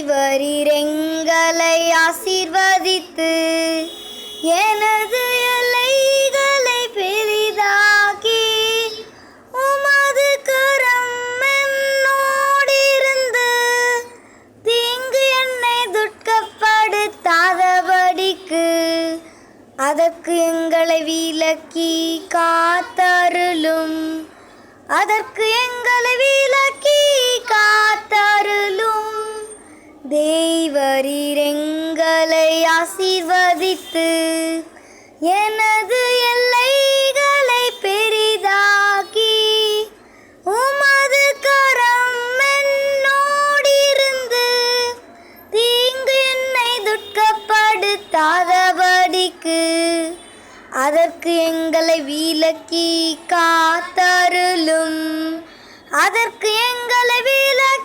தேவரீர் எங்களை ஆசீர்வதித்து எனது எல்லைகளை பெரிதாக்கி உமது கரம் என்னோடிருந்து தீங்கு என்னை துட்கப்படுத்தாதபடிக்கு அதற்கு எங்களை விலக்கி காத்தருளும். அதற்கு எங்களை விலக்கி காத்தருளும். தேவரீர் எங்களை ஆசீர்வதித்து எனது எல்லைகளை பெரிதாக்கி உமது கரம் என்னோடிருந்து தீங்கு என்னை துட்கப்படுத்தாதபடிக்கு அதற்கு எங்களை விலக்கி காத்தருளும். அதற்கு எங்களை விலக்கி